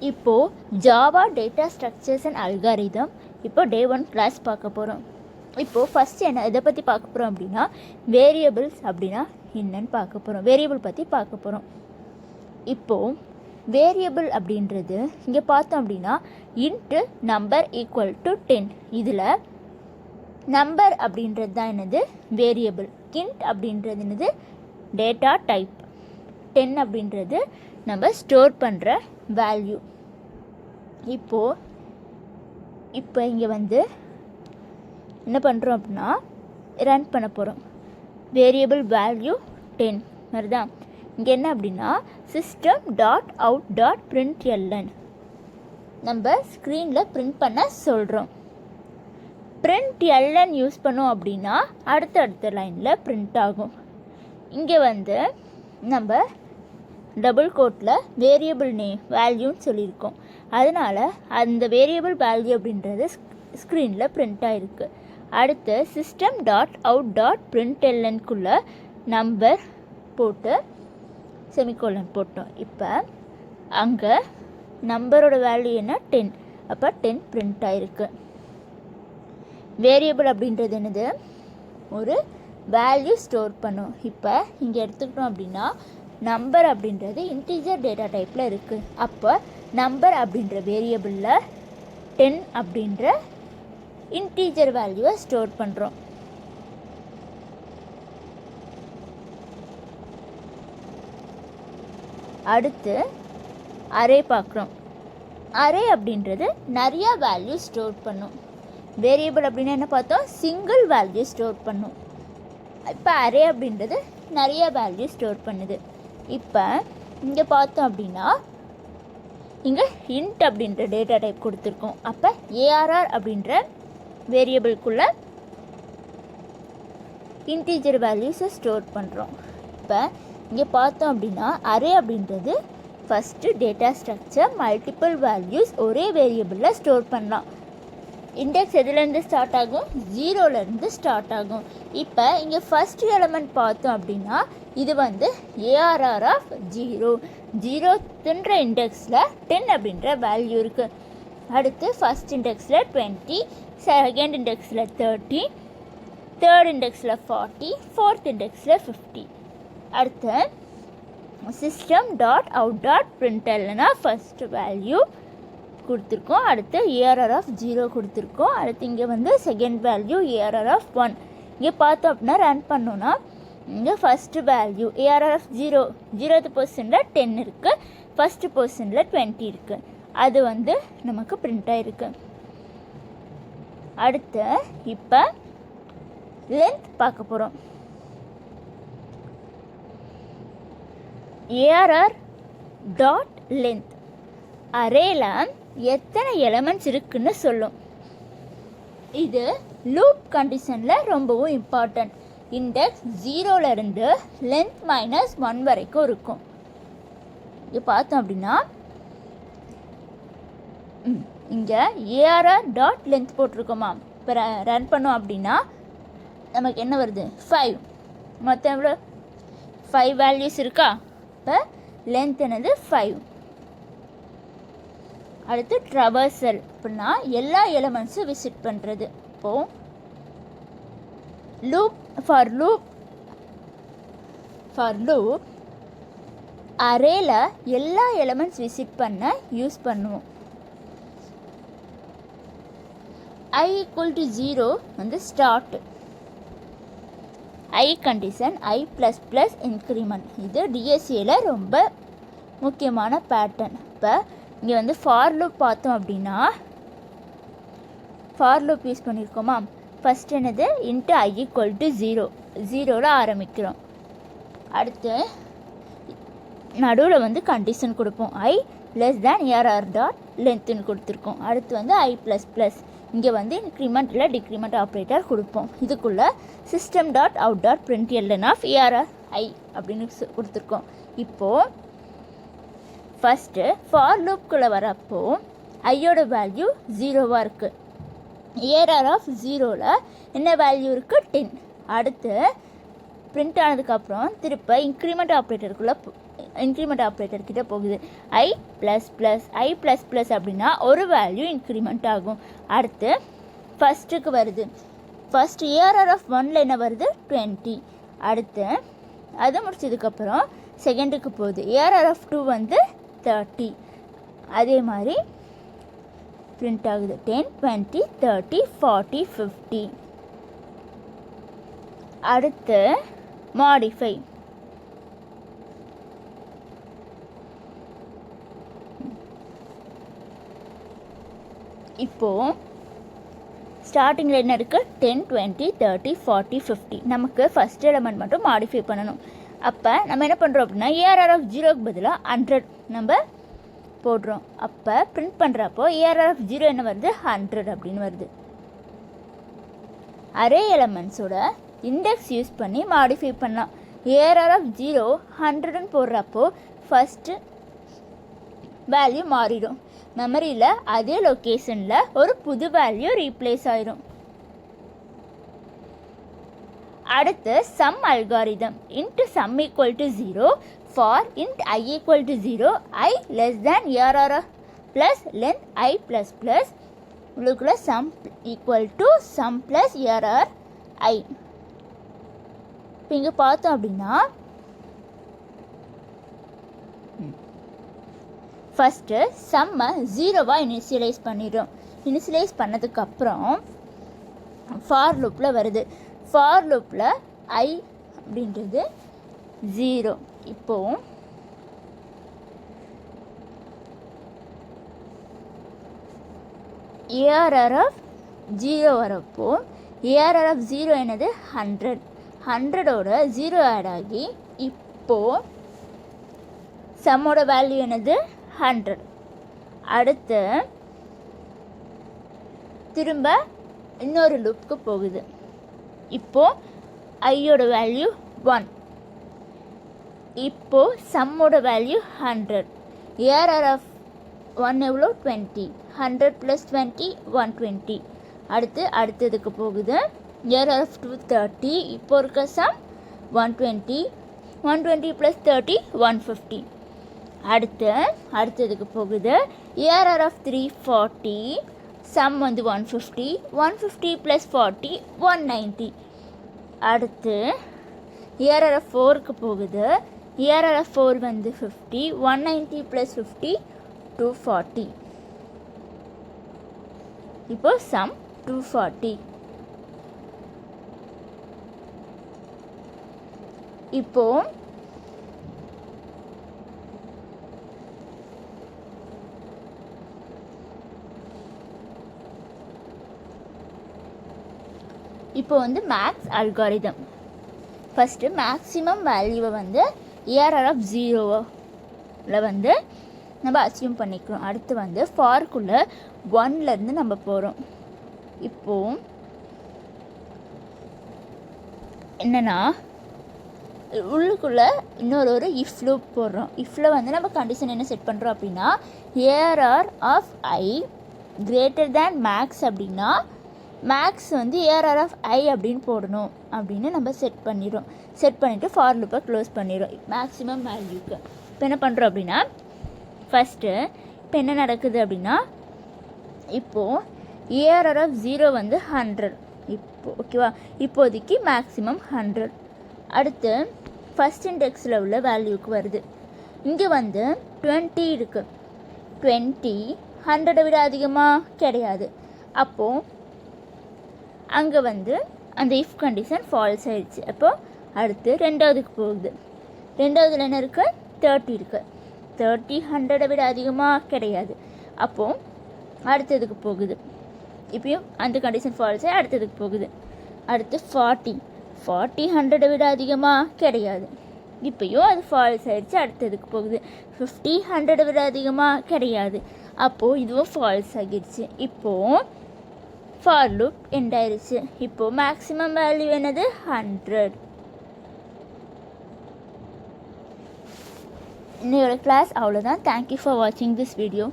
இப்போது Java data structures and algorithm இப்போ டே 1 class பார்க்க போகிறோம். இப்போது ஃபஸ்ட்டு எதை பற்றி பார்க்க போகிறோம் அப்படின்னா வேரியபிள்ஸ் அப்படின்னா என்னன்னு பார்க்க போகிறோம். வேரியபிள் பற்றி பார்க்க போகிறோம். இப்போது வேரியபிள் அப்படின்றது இங்கே பார்த்தோம் அப்படின்னா இன்ட்டு நம்பர் ஈக்குவல் டு 10. இதில் நம்பர் அப்படின்றது தான் என்னது வேரியபிள், இன்ட் அப்படின்றது என்னது டேட்டா டைப், 10 அப்படின்றது நம்ம ஸ்டோர் பண்ணுற வேல்யூ. இப்போ இங்கே வந்து என்ன பண்ணுறோம் அப்படின்னா ரன் பண்ண போகிறோம். வேரியபிள் வேல்யூ 10 மாதிரிதான். இங்கே என்ன அப்படின்னா system.out.println நம்ம ஸ்க்ரீனில் பிரிண்ட் பண்ண சொல்கிறோம். println யூஸ் பண்ணோம் அப்படின்னா அடுத்த லைனில் பிரிண்ட் ஆகும். இங்கே வந்து நம்ம டபுள் கோட்டில் வேரியபிள் நேம் வேல்யூன்னு சொல்லியிருக்கோம். அதனால் அந்த வேரியபிள் வேல்யூ அப்படின்றது ஸ்க்ரீனில் பிரிண்ட் ஆகிருக்கு. அடுத்து system.out.printlnக்குள்ளே நம்பர் போட்டு செமிகோலன் போட்டோம். இப்போ அங்கே நம்பரோட வேல்யூ என்ன 10, அப்போ 10 பிரிண்ட் ஆகிருக்கு. வேரியபிள் அப்படின்றது என்னது ஒரு வேல்யூ ஸ்டோர் பண்ணும். இப்போ இங்கே எடுத்துக்கிட்டோம் அப்படின்னா நம்பர் அப்படின்றது இன்டீஜர் டேட்டா டைப்பில் இருக்குது. அப்போ நம்பர் அப்படின்ற வேரியபிளில் 10 அப்படின்ற இன்டீஜர் வேல்யூவை ஸ்டோர் பண்ணுறோம். அடுத்து அரே பார்க்குறோம். அரே அப்படின்றது நிறையா வேல்யூ ஸ்டோர் பண்ணும். வேரியபிள் அப்படின்னா என்ன பார்த்தோம், சிங்கிள் வேல்யூ ஸ்டோர் பண்ணும். இப்போ அரே அப்படின்றது நிறைய வேல்யூ ஸ்டோர் பண்ணுது. இப்போ இங்கே பார்த்தோம் அப்படின்னா இங்கே இன்ட் அப்படின்ற டேட்டா டைப் கொடுத்துருக்கோம். அப்போ ஏஆர்ஆர் அப்படின்ற வேரியபிள்குள்ளே இன்டீஜர் வேல்யூஸை ஸ்டோர் பண்ணுறோம். இப்போ இங்கே பார்த்தோம் அப்படின்னா அரே அப்படின்றது first data structure multiple values ஒரே வேரியபிளில் ஸ்டோர் பண்ணலாம். இண்டெக்ஸ் எதுலேருந்து ஸ்டார்ட் ஆகும், 0லேருந்து ஸ்டார்ட் ஆகும். இப்போ இங்கே ஃபஸ்ட் எலமெண்ட் பார்த்தோம் அப்படின்னா இது வந்து ஏஆர்ஆர் ஆஃப் 0ன்ற இண்டெக்ஸில் 10 அப்படின்ற வேல்யூ இருக்குது. அடுத்து ஃபஸ்ட் இண்டெக்ஸில் 20, செகண்ட் இண்டெக்ஸில் 30, தேர்ட் இண்டெக்ஸில் 40, ஃபோர்த் இண்டெக்ஸில் 50. அடுத்து system.out.println ஃபஸ்ட் வேல்யூ கொடுத்துருக்கோம். அடுத்து ஏஆர்ஆர் ஆஃப் 0 கொடுத்துருக்கோம். அடுத்து இங்கே வந்து செகண்ட் வேல்யூ ஏஆர்ஆர் ஆஃப் 1. இங்கே பார்த்தோம் அப்படின்னா ரன் பண்ணோன்னா இங்கே first value ARR of 0th பொசிஷனில் 10 இருக்குது, ஃபஸ்ட்டு பொசிஷனில் 20 இருக்குது. அது வந்து நமக்கு பிரிண்ட் ஆகிருக்கு. அடுத்து இப்போ லென்த் பார்க்க போகிறோம். ஏஆர்ஆர் டாட் லென்த் அரேல எத்தனை எலமெண்ட்ஸ் இருக்குன்னு சொல்லும். இது லூப் கண்டிஷனில் ரொம்பவும் இம்பார்ட்டன்ட். இண்டெக்ஸ் 0லேருந்து லென்த் -1 வரைக்கும் இருக்கும். இது பார்த்தோம் அப்படின்னா இங்கே ஏஆர்ஆர் டாட் லென்த் போட்டிருக்கோமா. இப்போ ரன் பண்ணோம் அப்படின்னா நமக்கு என்ன வருது 5. மொத்தம் எவ்வளோ 5 வேல்யூஸ் இருக்கா. இப்போ லென்த் என்னது 5. அடுத்து ட்ரவர்சல் அப்படின்னா எல்லா எலமெண்ட்ஸும் விசிட் பண்ணுறது. இப்போது ஃபார் லூப் அரேல எல்லா எலமெண்ட்ஸ் விசிட் பண்ண யூஸ் பண்ணுவோம். I = 0 வந்து start, I condition I++ increment. இது டிஎஸ்சியில் ரொம்ப முக்கியமான பேட்டர்ன். இப்போ இங்கே வந்து ஃபார் லூப் பார்த்தோம் அப்படின்னா ஃபார் லூப் யூஸ் பண்ணியிருக்கோமா. ஃபஸ்ட் என்னது இன்ட்டு I = 0ல் ஆரம்பிக்கிறோம். அடுத்து நடுவில் வந்து கண்டிஷன் கொடுப்போம். I ARR டாட் லென்த்துன்னு கொடுத்துருக்கோம். அடுத்து வந்து I++. இங்கே வந்து இன்க்ரிமெண்ட் இல்லை டிக்ரிமெண்ட் ஆப்ரேட்டர் கொடுப்போம். இதுக்குள்ளே system.out.println ஆஃப் ARR I அப்படின்னு கொடுத்துருக்கோம். இப்போது ஃபஸ்ட்டு ஃபார் லூப்குள்ளே வரப்போ ஐயோட வேல்யூ 0வாக இருக்குது. ஏஆர்ஆர் ஆஃப் 0ல் என்ன வேல்யூ இருக்குது 10. அடுத்து பிரிண்ட் ஆனதுக்கப்புறம் திருப்ப இன்க்ரிமெண்ட் ஆப்ரேட்டருக்குள்ளே இன்க்ரிமெண்ட் ஆப்ரேட்டர் கிட்ட போகுது. i plus plus i plus plus அப்படின்னா ஒரு வேல்யூ இன்க்ரிமெண்ட் ஆகும். அடுத்து ஃபஸ்ட்டுக்கு வருது. ஃபஸ்ட் ஏஆர்ஆர் ஆஃப் 1ல் என்ன வருது 20. அடுத்து அது முடிச்சதுக்கப்புறம் செகண்டுக்கு போகுது. ஏஆர்ஆர் ஆஃப் 2 வந்து 30. அதே மாதிரி பிரிண்ட் ஆகுது 10 20 30 40 50. அடுத்து மாடிஃபை. இப்போது ஸ்டார்டிங்கில் என்ன இருக்குது 10 20 30 40 50. நமக்கு ஃபஸ்ட் எலமெண்ட் மட்டும் மாடிஃபை பண்ணணும். அப்போ நம்ம என்ன பண்ணுறோம் அப்படின்னா ஏஆர்ஆர் ஆஃப் 0க்கு பதிலாக 100 நம்ம போடுறோம். அப்போ பிரிண்ட் பண்ணுறப்போ ஏஆர்ஆர் ஆஃப் 0 என்ன வருது 100 அப்படின்னு வருது. அரே எலமெண்ட்ஸோட இண்டெக்ஸ் யூஸ் பண்ணி மாடிஃபை பண்ணலாம். ஏஆர்ஆர் ஆஃப் 0 100ன்னு போடுறப்போ ஃபஸ்ட்டு வேல்யூ மாறிடும். மெமரியில் அதே லொக்கேஷனில் ஒரு புது வேல்யூ ரீப்ளேஸ் ஆயிரும். அடுத்து sum algorithm. Int sum equal to 0 for int i equal to 0 i less than ARR plus length i plus plus உள்ளுக்குள்ள sum equal to sum plus ARR i. இப்போ இங்கே பார்த்தோம் அப்படின்னா ஃபஸ்ட்டு சம்மை 0வாக இனிஷியலைஸ் பண்ணிடும். இனிஷியலைஸ் பண்ணதுக்கப்புறம் ஃபார் லூப்பில் வருது. ஃபார் லூப்பில் ஐ அப்படின்றது 0. இப்போது ஏஆர்ஆர் ஆஃப் 0 வரப்போ ஏஆர்ஆர் ஆஃப் 0 என்னது 100. 100ஓட 0 ஆட் ஆகி இப்போது சம்மோட வேல்யூ என்னது 100. அடுத்து திரும்ப இன்னொரு லூப்புக்கு போகுது. இப்போது ஐயோட வேல்யூ 1. இப்போது சம்மோட வேல்யூ 100. ஏஆர்ஆர் ஆஃப் 1 எவ்வளோ 20. 100 + 20 120. அடுத்ததுக்கு போகுது. ARR of 2 30. இப்போ இருக்க சம் 120. 120 + 30 150. அடுத்ததுக்கு போகுது. ARR of 3 40. சம் வந்து 150. 150 + 40 190. அடுத்து ஏஆர்ஆர் ஆஃப் 4க்கு போகுது. ஏஆர்ஆர் ஆஃப் 4 வந்து 50. 190 + 50 240. இப்போ சம் 240. இப்போ வந்து மேக்ஸ் அல்காரிதம். ஃபஸ்ட்டு மேக்ஸிமம் வேல்யூவை வந்து ஏஆர்ஆர் ஆஃப் 0ல் வந்து நம்ம அச்சீவ் பண்ணிக்கிறோம். அடுத்து வந்து ஃபார்க்குள்ளே 1லேருந்து நம்ம போகிறோம். இப்போது என்னென்னா உள்ளுக்குள்ளே இன்னொரு இஃப் லூப் போடுறோம். இஃப்பில் வந்து நம்ம கண்டிஷன் என்ன செட் பண்ணுறோம் அப்படின்னா ARR of I greater than max அப்படின்னா மேக்ஸ் வந்து ஏஆர்ஆர் ஆஃப் ஐ அப்படின்னு போடணும் அப்படின்னு நம்ம செட் பண்ணிவிட்டு ஃபார் லூப்பை க்ளோஸ் பண்ணிடுறோம் மேக்ஸிமம் வேல்யூக்கு. இப்போ என்ன பண்ணுறோம் அப்படின்னா ஃபஸ்ட்டு இப்போ என்ன நடக்குது அப்படின்னா இப்போது ஏஆர்ஆர் ஆஃப் 0 வந்து 100. ஓகேவா, இப்போதைக்கு மேக்ஸிமம் 100. அடுத்து ஃபஸ்ட் இண்டெக்ஸில் உள்ள வேல்யூக்கு வருது. இங்கே வந்து 20 இருக்குது. 20 100 விட அதிகமாக கிடையாது. அப்போது அங்கே வந்து அந்த இஃப் கண்டிஷன் ஃபால்ஸ் ஆயிடுச்சு. அப்போது அடுத்து ரெண்டாவதுக்கு போகுது. ரெண்டாவதுல என்ன இருக்குது 30 இருக்குது. 30 100 விட அதிகமாக கிடையாது. அப்போது அடுத்ததுக்கு போகுது. இப்போயும் அந்த கண்டிஷன் ஃபால்ஸ் ஆகி அடுத்ததுக்கு போகுது. அடுத்து 40 100 விட அதிகமாக கிடையாது. இப்போயும் அது ஃபால்ஸ் ஆகிடுச்சு. அடுத்ததுக்கு போகுது. 50 100 விட அதிகமாக கிடையாது. அப்போது இதுவும் ஃபால்ஸ் ஆகிடுச்சு. இப்போது ஃபார் லூப் எண்ட் ஆயிடுச்சு. இப்போது மேக்ஸிமம் வேல்யூ என்னது 100. இன்னையோட கிளாஸ் அவ்வளோதான். தேங்க்யூ ஃபார் வாட்சிங் திஸ் வீடியோ.